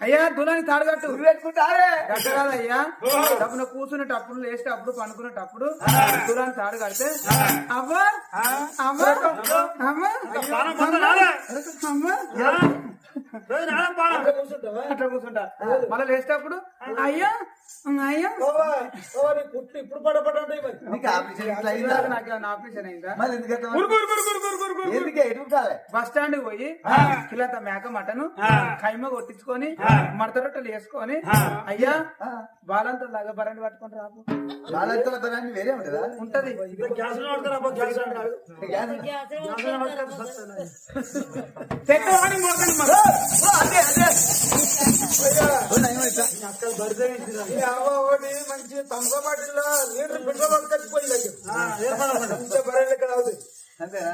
అయ్యా తులాని తాడుగట్టు అయ్యా డబ్బున కూర్చునేటప్పుడు లేచేటప్పుడు పనుకునేటప్పుడు తులాని తాడు కడితే అవ్వా అమ్మా అమ్మా అట్లా కూర్చుంటా మళ్ళీ లేచేటప్పుడు అయ్యా అయ్యా కుట్లు ఇప్పుడు పడపడండి నాకు ఆపరేషన్ అయిందా బస్ స్టాండ్ పోయి కిలంత మేక మటను కైమ కొట్టించుకొని మడత రొట్టెలు వేసుకొని అయ్యా బాలంతా లాగా బరండి పట్టుకొని రాదు బాలంతల బరాన్ని వేరే ఉంటదా ఉంటది మంచి తమస బాటిల్లో లీటర్ పెట్రోల్ కచ్చిపోయింది బరెండు ఇక్కడ అవుతుంది అంతేనా